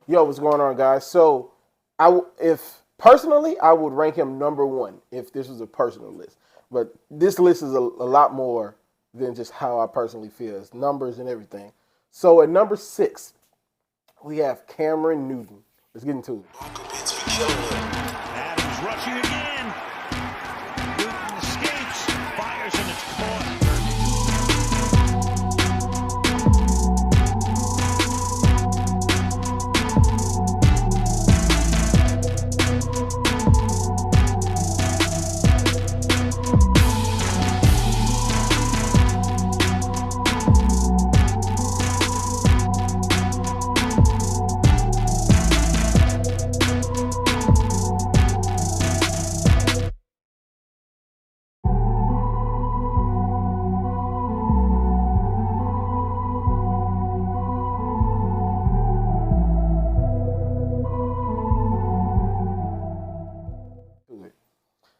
Yo, what's going on, guys? So, if personally, I would rank him number one if this was a personal list. But this list is a lot more than just how I personally feel. It's numbers and everything. So, at number six, we have Cameron Newton. Let's get into it. Adams rushing again. Newton escapes, fires, and it's caught.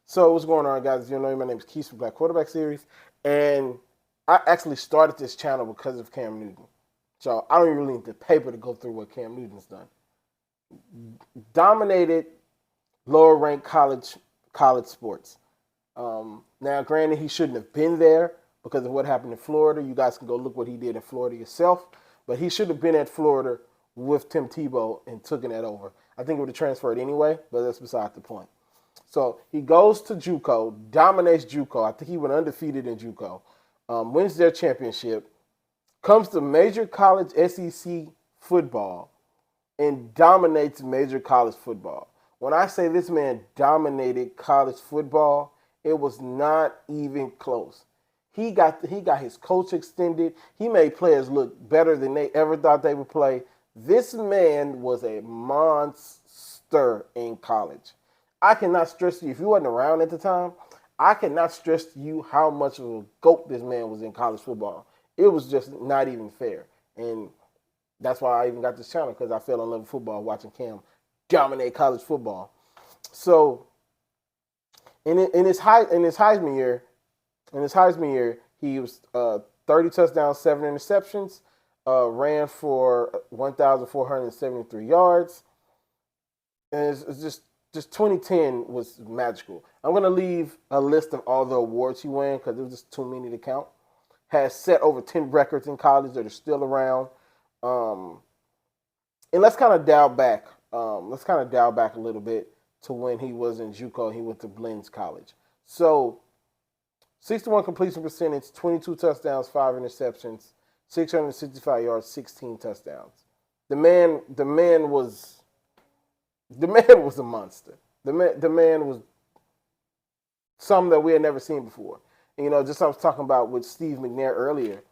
So, what's going on, guys? You know, my name is Keith from Black Quarterback Series, and I actually started this channel because of Cam Newton. So, I don't even really need the paper to go through what Cam Newton's done. Dominated lower ranked college sports. Now, granted, he shouldn't have been there because of what happened in Florida. You guys can go look what he did in Florida yourself. But he should have been at Florida with Tim Tebow and taken that over. I think it would have transferred anyway, but that's beside the point. So he goes to JUCO, dominates JUCO. I think he went undefeated in JUCO. Wins their championship, comes to major college SEC football, and dominates major college football. When I say this man dominated college football, it was not even close. He got his coach extended. He made players look better than they ever thought they would play. This man was a monster in college. I cannot stress to you, if you wasn't around at the time, I cannot stress to you how much of a GOAT this man was in college football. It was just not even fair. And that's why I even got this channel, because I fell in love with football watching Cam dominate college football. So in his Heisman year, he was 30 touchdowns, 7 interceptions, ran for 1,473 yards, and it's just 2010 was magical. I'm gonna leave a list of all the awards he won because it was just too many to count. Has set over 10 records in college that are still around. Um, and let's kind of dial back. Let's kind of dial back a little bit to when he was in JUCO. He went to Blinn College. So 61 completion percentage, 22 touchdowns, 5 interceptions, 665 yards, 16 touchdowns. The man was the man was a monster. The man was something that we had never seen before. And, just I was talking about with Steve McNair earlier.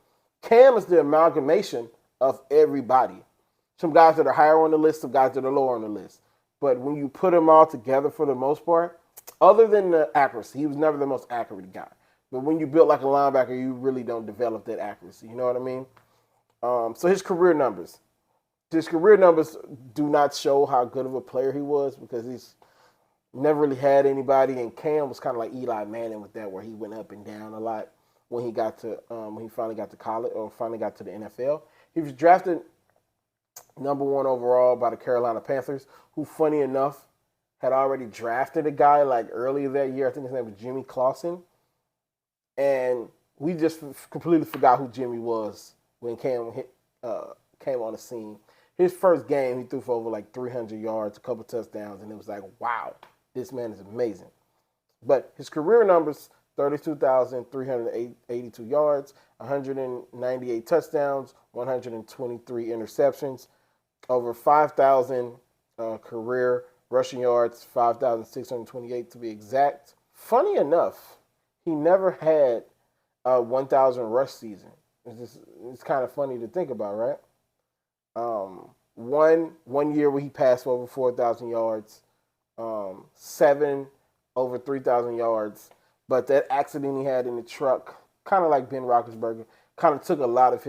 Cam is the amalgamation of everybody. Some guys that are higher on the list, some guys that are lower on the list. But when you put them all together, for the most part, other than the accuracy, he was never the most accurate guy. But when you build like a linebacker, you really don't develop that accuracy. You know what I mean? So his career numbers. His career numbers do not show how good of a player he was because he's never really had anybody. And Cam was kind of like Eli Manning with that, where he went up and down a lot when he finally got to college or finally got to the NFL. He was drafted number one overall by the Carolina Panthers, who, funny enough, had already drafted a guy like earlier that year. I think his name was Jimmy Clausen. And we just completely forgot who Jimmy was when came on the scene. His first game, he threw for over like 300 yards, a couple touchdowns, and it was like, wow, this man is amazing. But his career numbers, 32,382 yards, 198 touchdowns, 123 interceptions, over 5,000 career rushing yards, 5,628 to be exact. Funny enough, he never had a 1,000 rush season. It's kind of funny to think about, right? One year where he passed for over 4,000 yards, seven over 3,000 yards, but that accident he had in the truck, kind of like Ben Roethlisberger, kind of took a lot of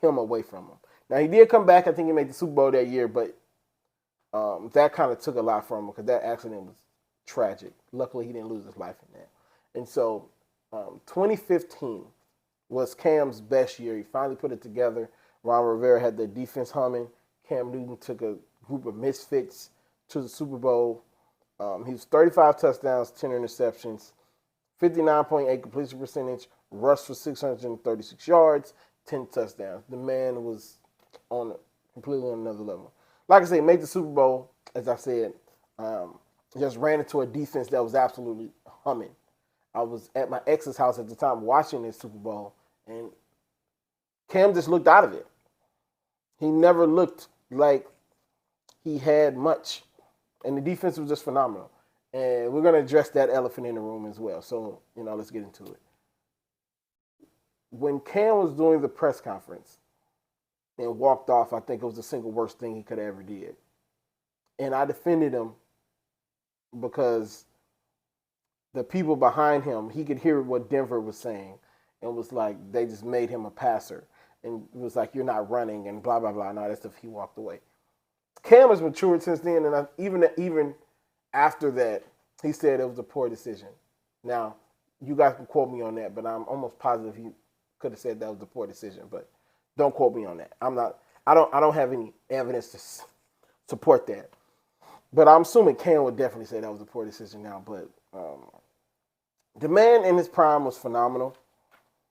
him away from him. Now he did come back. I think he made the Super Bowl that year, but that kind of took a lot from him because that accident was tragic. Luckily, he didn't lose his life in that. And so, 2015 was Cam's best year. He finally put it together. Ron Rivera had the defense humming. Cam Newton took a group of misfits to the Super Bowl. He was 35 touchdowns, 10 interceptions, 59.8 completion percentage, rushed for 636 yards, 10 touchdowns. The man was on completely on another level. Like I said, made the Super Bowl, as I said, just ran into a defense that was absolutely humming. I was at my ex's house at the time watching this Super Bowl, and Cam just looked out of it. He never looked like he had much, and the defense was just phenomenal. And we're going to address that elephant in the room as well. So, let's get into it. When Cam was doing the press conference and walked off, I think it was the single worst thing he could have ever did. And I defended him because the people behind him, he could hear what Denver was saying, and was like, they just made him a passer. And it was like, you're not running, and blah, blah, blah, and all that stuff. He walked away. Cam has matured since then, and even after that, he said it was a poor decision. Now, you guys can quote me on that, but I'm almost positive he could have said that was a poor decision. But don't quote me on that. I don't have any evidence to support that. But I'm assuming Cam would definitely say that was a poor decision now. But the man in his prime was phenomenal,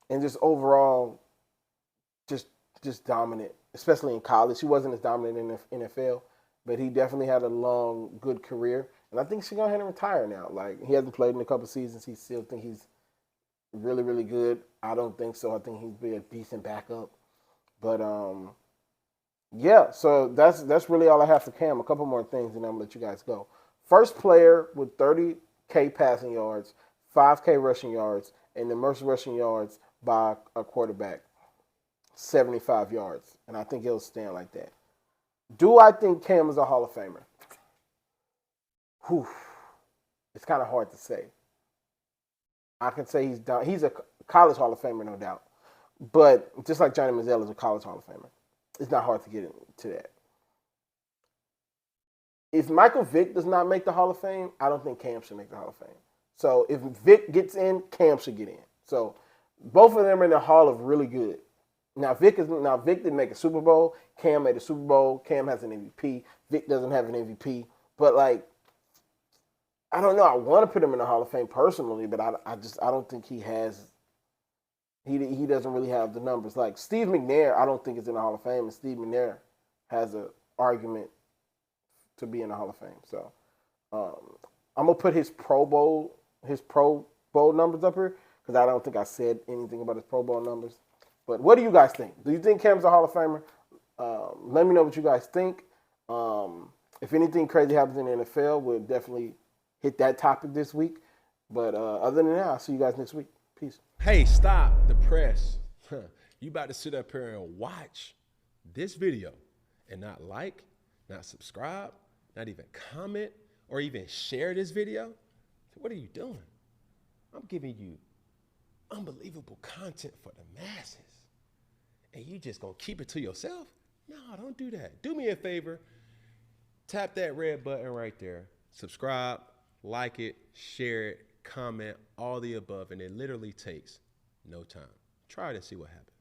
and just overall, just dominant, especially in college. He wasn't as dominant in the NFL, but he definitely had a long, good career. And I think he's going to go ahead and retire now. Like, he hasn't played in a couple seasons. He still think he's really, really good. I don't think so. I think he'd be a decent backup. But, yeah, so that's really all I have for Cam. A couple more things, and I'm going to let you guys go. First player with 30K passing yards, 5K rushing yards, and the most rushing yards by a quarterback. 75 yards, and I think he'll stand like that. Do I think Cam is a Hall of Famer? Whew. It's kind of hard to say. I can say he's a college Hall of Famer, no doubt. But just like Johnny Manziel is a college Hall of Famer, it's not hard to get into that. If Michael Vick does not make the Hall of Fame, I don't think Cam should make the Hall of Fame. So if Vick gets in, Cam should get in. So both of them are in the Hall of really good. Now Vick didn't make a Super Bowl. Cam made a Super Bowl. Cam has an MVP. Vick doesn't have an MVP. But I don't know. I want to put him in the Hall of Fame personally, but I don't think he has. He doesn't really have the numbers. Like Steve McNair, I don't think is in the Hall of Fame, and Steve McNair has an argument to be in the Hall of Fame. So I'm gonna put his Pro Bowl numbers up here because I don't think I said anything about his Pro Bowl numbers. But what do you guys think? Do you think Cam's a Hall of Famer? Let me know what you guys think. If anything crazy happens in the NFL, we'll definitely hit that topic this week. But other than that, I'll see you guys next week. Peace. Hey, stop the press. You about to sit up here and watch this video and not like, not subscribe, not even comment, or even share this video? What are you doing? I'm giving you unbelievable content for the masses. And you just gonna keep it to yourself? No, don't do that. Do me a favor. Tap that red button right there. Subscribe, like it, share it, comment, all the above. And it literally takes no time. Try it and see what happens.